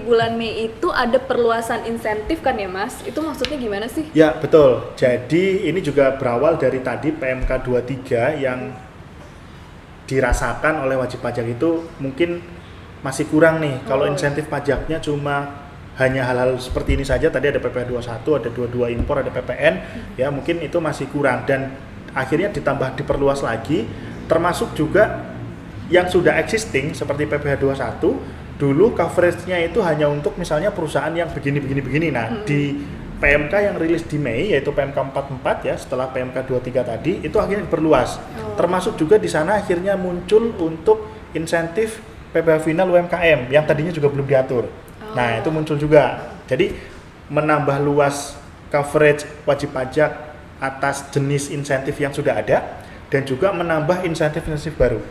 bulan Mei itu ada perluasan insentif kan ya Mas? Itu maksudnya gimana sih? Ya, betul. Jadi ini juga berawal dari tadi PMK 23 yang dirasakan oleh wajib pajak itu mungkin masih kurang nih. Kalau insentif pajaknya cuma hanya hal-hal seperti ini saja, tadi ada PPh 21, ada 22 impor, ada PPN, ya mungkin itu masih kurang dan akhirnya ditambah diperluas lagi, termasuk juga yang sudah existing seperti PPh 21, dulu coveragenya itu hanya untuk misalnya perusahaan yang begini. Nah, di PMK yang rilis di Mei yaitu PMK 44 ya, setelah PMK 23 tadi itu akhirnya diperluas. Termasuk juga di sana akhirnya muncul untuk insentif PPh final UMKM yang tadinya juga belum diatur. Nah, itu muncul juga. Jadi menambah luas coverage wajib pajak atas jenis insentif yang sudah ada dan juga menambah insentif-insentif baru.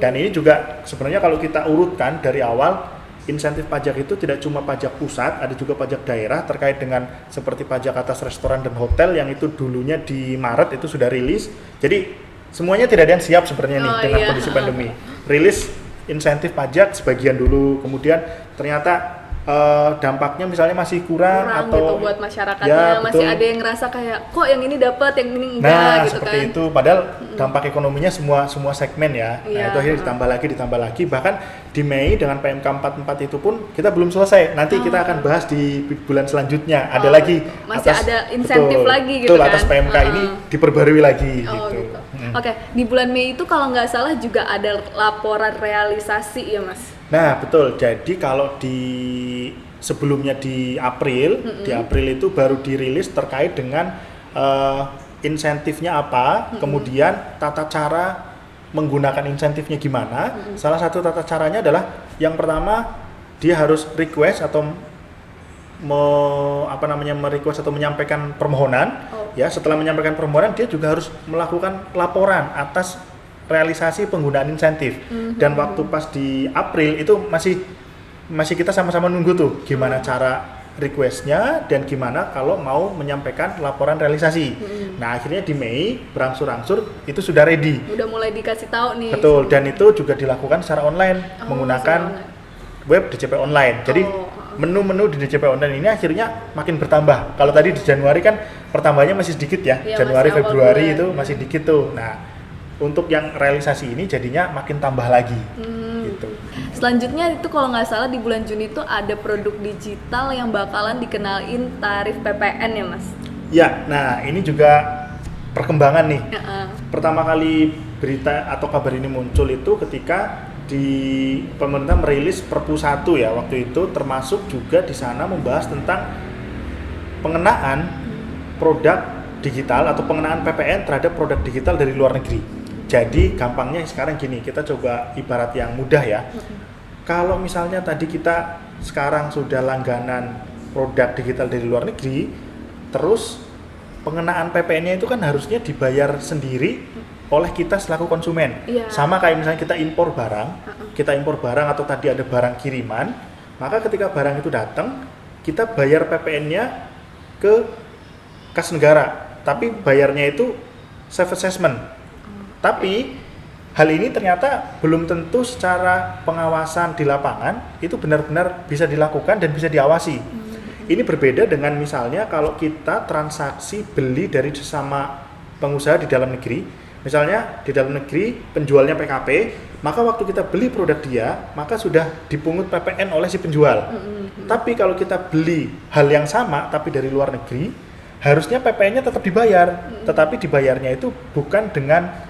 Dan ini juga sebenarnya kalau kita urutkan dari awal, insentif pajak itu tidak cuma pajak pusat, ada juga pajak daerah terkait dengan seperti pajak atas restoran dan hotel yang itu dulunya di Maret itu sudah rilis. Jadi semuanya tidak ada yang siap sebenarnya nih dengan kondisi pandemi. Rilis insentif pajak sebagian dulu, kemudian ternyata dampaknya misalnya masih kurang atau gitu buat masyarakatnya, masih ada yang ngerasa kayak kok yang ini dapat yang ini enggak gitu seperti kan. itu padahal dampak ekonominya semua segmen ya. Nah, itu akhirnya ditambah lagi bahkan di Mei dengan PMK 44 itu pun kita belum selesai. Nanti kita akan bahas di bulan selanjutnya. Ada lagi masih ada insentif lagi gitu betul, kan. Atas PMK ini diperbarui lagi gitu. Oke, di bulan Mei itu kalau nggak salah juga ada laporan realisasi ya Mas. Nah, betul. Jadi kalau sebelumnya di April itu baru dirilis terkait dengan insentifnya apa, kemudian tata cara menggunakan insentifnya gimana. Salah satu tata caranya adalah yang pertama dia harus request atau merequest atau menyampaikan permohonan. Ya, setelah menyampaikan permohonan dia juga harus melakukan laporan atas realisasi penggunaan insentif. Dan waktu pas di April itu masih kita sama-sama nunggu tuh gimana cara requestnya dan gimana kalau mau menyampaikan laporan realisasi. Nah, akhirnya di Mei berangsur-angsur itu sudah ready. Udah mulai dikasih tahu nih. Betul, dan itu juga dilakukan secara online menggunakan web DJP online. Jadi menu-menu di DJP online ini akhirnya makin bertambah. Kalau tadi di Januari kan pertambahannya masih sedikit ya. Januari, Februari itu masih dikit tuh. Nah, untuk yang realisasi ini jadinya makin tambah lagi. Gitu. Selanjutnya itu kalau nggak salah di bulan Juni itu ada produk digital yang bakalan dikenalin tarif PPN ya Mas? Ya, nah ini juga perkembangan nih. Pertama kali berita atau kabar ini muncul itu ketika di pemerintah merilis Perpu 1 ya waktu itu, termasuk juga di sana membahas tentang pengenaan produk digital atau pengenaan PPN terhadap produk digital dari luar negeri. Jadi gampangnya sekarang gini, kita coba ibarat yang mudah ya. Kalau misalnya tadi kita sekarang sudah langganan produk digital dari luar negeri, terus pengenaan PPN-nya itu kan harusnya dibayar sendiri oleh kita selaku konsumen. Sama kayak misalnya kita impor barang atau tadi ada barang kiriman, maka ketika barang itu datang, kita bayar PPN-nya ke kas negara, tapi bayarnya itu self assessment. Tapi hal ini ternyata belum tentu secara pengawasan di lapangan itu benar-benar bisa dilakukan dan bisa diawasi. Ini berbeda dengan misalnya kalau kita transaksi beli dari sesama pengusaha di dalam negeri. Misalnya di dalam negeri penjualnya PKP, maka waktu kita beli produk dia, maka sudah dipungut PPN oleh si penjual. Tapi kalau kita beli hal yang sama tapi dari luar negeri, harusnya PPN-nya tetap dibayar, tetapi dibayarnya itu bukan dengan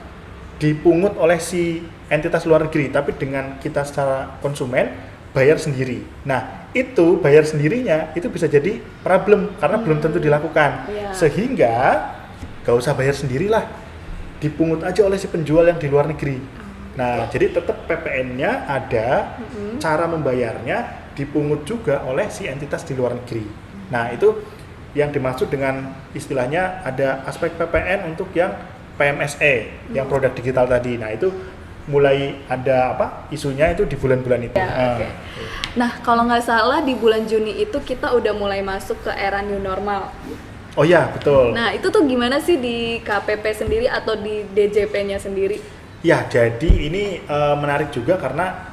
dipungut oleh si entitas luar negeri, tapi dengan kita secara konsumen bayar sendiri. Nah, itu bayar sendirinya itu bisa jadi problem karena belum tentu dilakukan. Sehingga gak usah bayar sendirilah, dipungut aja oleh si penjual yang di luar negeri. Nah, jadi tetap PPN-nya ada, cara membayarnya dipungut juga oleh si entitas di luar negeri. Nah, itu yang dimaksud dengan istilahnya ada aspek PPN untuk yang PMSE, yang produk digital tadi. Nah, itu mulai ada isunya itu di bulan-bulan itu. Nah, kalau nggak salah di bulan Juni itu kita udah mulai masuk ke era new normal. Oh ya, betul. Nah, itu tuh gimana sih di KPP sendiri atau di DJP-nya sendiri? Ya, jadi ini menarik juga karena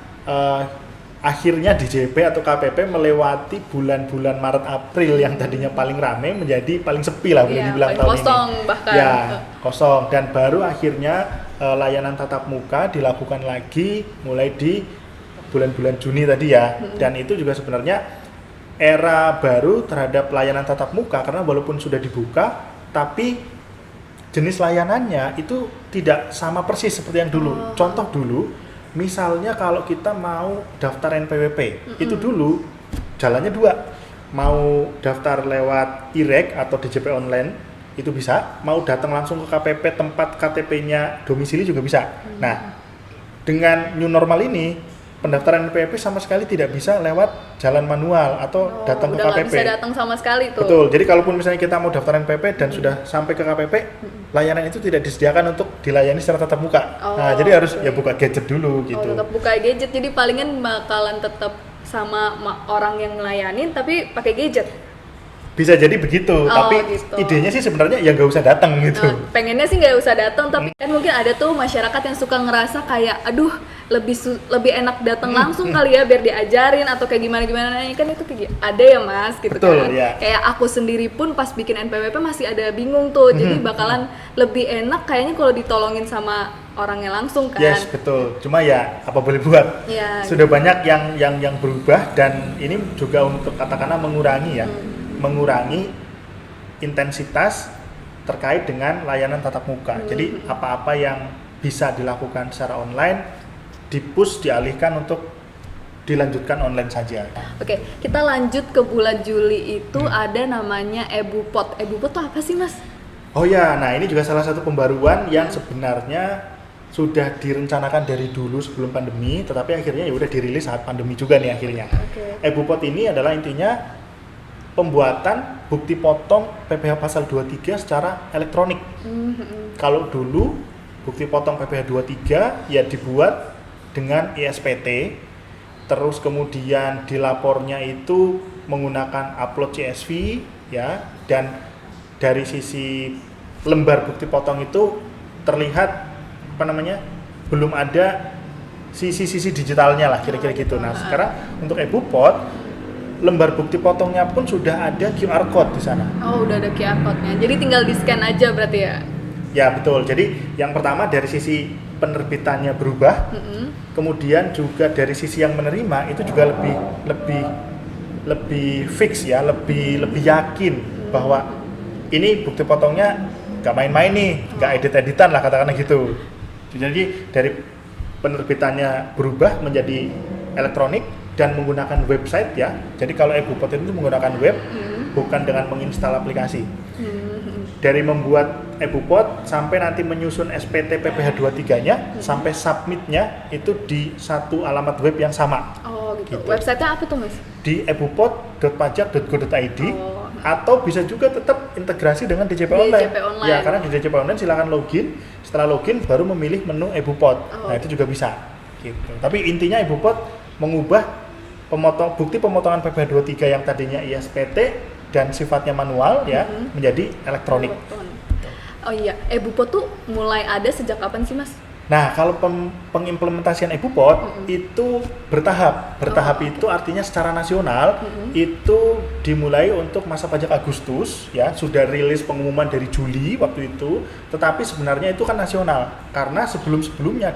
akhirnya DJP atau KPP melewati bulan-bulan Maret April yang tadinya paling ramai menjadi paling sepi lah boleh dibilang tahun kosong ini. bahkan. Ya, kosong, dan baru akhirnya layanan tatap muka dilakukan lagi mulai di bulan-bulan Juni tadi ya. Dan itu juga sebenarnya era baru terhadap layanan tatap muka karena walaupun sudah dibuka tapi jenis layanannya itu tidak sama persis seperti yang dulu. Contoh dulu, misalnya kalau kita mau daftar NPWP, itu dulu jalannya dua. Mau daftar lewat IREK atau DJP online, itu bisa. Mau datang langsung ke KPP tempat KTP-nya domisili juga bisa. Nah, dengan new normal ini, pendaftaran NPWP sama sekali tidak bisa lewat jalan manual atau datang ke KPP. Udah nggak bisa datang sama sekali tuh. Betul, jadi kalaupun misalnya kita mau daftar NPWP dan sudah sampai ke KPP, layanan itu tidak disediakan untuk dilayani secara tatap muka. Nah, jadi harus ya buka gadget dulu gitu. Tetap buka gadget, jadi palingan bakalan tetap sama orang yang ngelayanin tapi pakai gadget. Bisa jadi begitu, tapi gitu. idenya sih sebenarnya ya nggak usah datang gitu. Pengennya sih nggak usah datang, tapi kan mungkin ada tuh masyarakat yang suka ngerasa kayak, aduh lebih enak datang langsung kali ya biar diajarin atau kayak gimana kan itu kayak ada ya mas gitu. Betul, kan. Ya. Kayak aku sendiri pun pas bikin NPWP masih ada bingung tuh, jadi bakalan lebih enak kayaknya kalau ditolongin sama orangnya langsung kan. Yes, betul. Cuma ya apa boleh buat. Ya, sudah gitu. Banyak yang berubah dan ini juga untuk katakanlah mengurangi intensitas terkait dengan layanan tatap muka. Jadi apa-apa yang bisa dilakukan secara online di-push, dialihkan untuk dilanjutkan online saja. Oke, kita lanjut ke bulan Juli itu ada namanya EbuPot. EbuPot itu apa sih mas? Oh ya, nah ini juga salah satu pembaruan yang sebenarnya sudah direncanakan dari dulu sebelum pandemi, tetapi akhirnya ya udah dirilis saat pandemi juga nih akhirnya. EbuPot ini adalah intinya pembuatan bukti potong PPh pasal 23 secara elektronik. Kalau dulu bukti potong PPh 23 ya dibuat dengan ISPT, terus kemudian dilapornya itu menggunakan upload CSV ya, dan dari sisi lembar bukti potong itu terlihat belum ada sisi digitalnya lah kira-kira gitu. Nah, sekarang untuk EbuPot lembar bukti potongnya pun sudah ada QR code di sana. Oh, udah ada QR code-nya. Jadi tinggal di-scan aja berarti ya? Ya, betul. Jadi yang pertama dari sisi penerbitannya berubah, kemudian juga dari sisi yang menerima itu juga lebih fix ya, lebih yakin bahwa ini bukti potongnya nggak main-main nih, nggak edit-editan lah katakanlah gitu. Jadi dari penerbitannya berubah menjadi elektronik dan menggunakan website ya. Jadi kalau EbuPot itu menggunakan web, bukan dengan menginstal aplikasi. Dari membuat EbuPot sampai nanti menyusun SPT PPh 23-nya sampai submit-nya itu di satu alamat web yang sama. Oh gitu. Website-nya apa tuh mas? Di ebupot.pajak.go.id atau bisa juga tetap integrasi dengan DJP Online. Ya, karena di DJP Online silakan login. Setelah login baru memilih menu EbuPot. Nah, itu juga bisa. Gitu. Tapi intinya EbuPot mengubah bukti pemotongan PPh 23 yang tadinya ISPT dan sifatnya manual ya menjadi elektronik. Oh iya, EbuPot tuh mulai ada sejak kapan sih mas? Nah, kalau pengimplementasian EbuPot itu bertahap. Bertahap itu artinya secara nasional itu dimulai untuk masa pajak Agustus ya, sudah rilis pengumuman dari Juli waktu itu, tetapi sebenarnya itu kan nasional. Karena sebelum-sebelumnya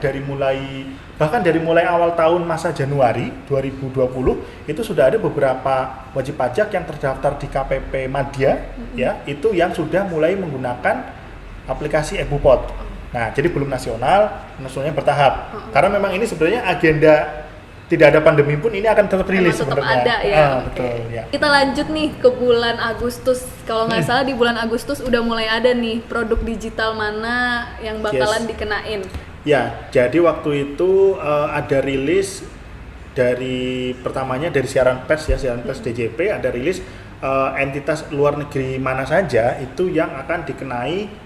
bahkan dari mulai awal tahun masa Januari 2020 itu sudah ada beberapa wajib pajak yang terdaftar di KPP Madya ya, itu yang sudah mulai menggunakan aplikasi EbuPot. Nah, jadi belum nasionalnya bertahap. Karena memang ini sebenarnya agenda tidak ada pandemi pun ini akan tetap rilis sebenarnya. Ada ya. Betul ya. Kita lanjut nih ke bulan Agustus. Kalau nggak salah di bulan Agustus udah mulai ada nih produk digital mana yang bakalan dikenain. Ya, jadi waktu itu ada rilis pertamanya dari siaran pers DJP ada rilis entitas luar negeri mana saja itu yang akan dikenai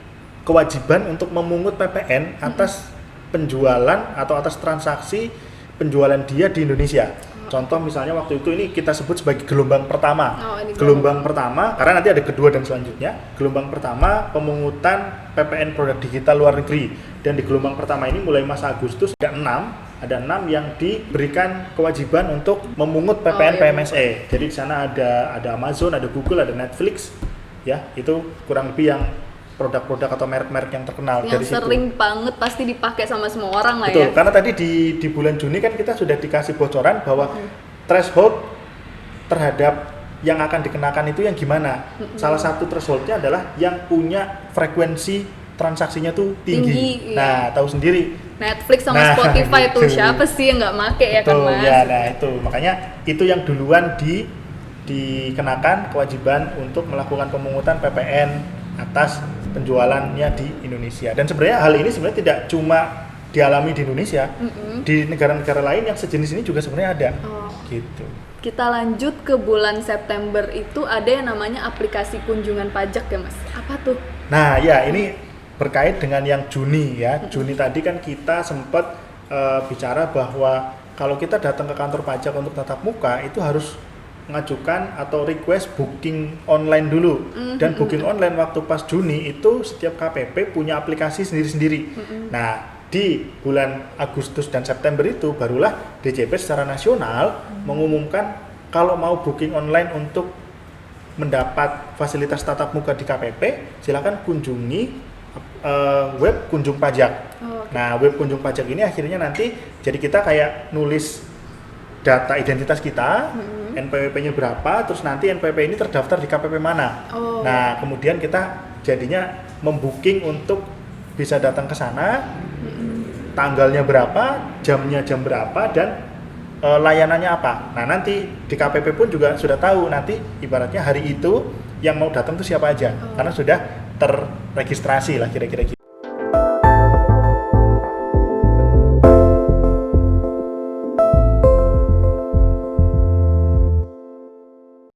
kewajiban untuk memungut PPN atas penjualan atau atas transaksi penjualan dia di Indonesia. Contoh misalnya waktu itu ini kita sebut sebagai gelombang pertama. Gelombang pertama, karena nanti ada kedua dan selanjutnya. Gelombang pertama pemungutan PPN produk digital luar negeri. Dan di gelombang pertama ini mulai masa Agustus ada 6 ada 6 yang diberikan kewajiban untuk memungut PPN PMSE. Jadi di sana ada Amazon, ada Google, ada Netflix, ya itu kurang lebih yang produk-produk atau merek-merek yang terkenal yang dari situ. sering banget pasti dipakai sama semua orang lah. Betul, ya. karena tadi di bulan Juni kan kita sudah dikasih bocoran bahwa threshold terhadap yang akan dikenakan itu yang gimana. Salah satu thresholdnya adalah yang punya frekuensi transaksinya tuh tinggi. Iya. Nah, tahu sendiri. Netflix sama Spotify gitu. tuh siapa sih yang nggak make ya kan Betul, Mas? ya, nah itu makanya itu yang duluan dikenakan kewajiban untuk melakukan pemungutan PPN atas penjualannya di Indonesia. Dan sebenarnya hal ini sebenarnya tidak cuma dialami di Indonesia, di negara-negara lain yang sejenis ini juga sebenarnya ada. Gitu. Kita lanjut ke bulan September itu ada yang namanya aplikasi kunjungan pajak ya Mas. Apa tuh? Nah ya ini berkait dengan yang Juni ya. Juni tadi kan kita sempat bicara bahwa kalau kita datang ke kantor pajak untuk tatap muka itu harus mengajukan atau request booking online dulu. Dan booking online waktu pas Juni itu setiap KPP punya aplikasi sendiri-sendiri. Nah di bulan Agustus dan September itu barulah DJP secara nasional mengumumkan kalau mau booking online untuk mendapat fasilitas tatap muka di KPP silakan kunjungi web kunjung pajak. Nah web kunjung pajak ini akhirnya nanti jadi kita kayak nulis data identitas kita, NPWP-nya berapa, terus nanti NPWP ini terdaftar di KPP mana. Nah kemudian kita jadinya membooking untuk bisa datang ke sana, tanggalnya berapa, jamnya jam berapa, dan layanannya apa. Nah nanti di KPP pun juga sudah tahu nanti ibaratnya hari itu yang mau datang tuh siapa aja, karena sudah terregistrasi lah kira-kira gitu.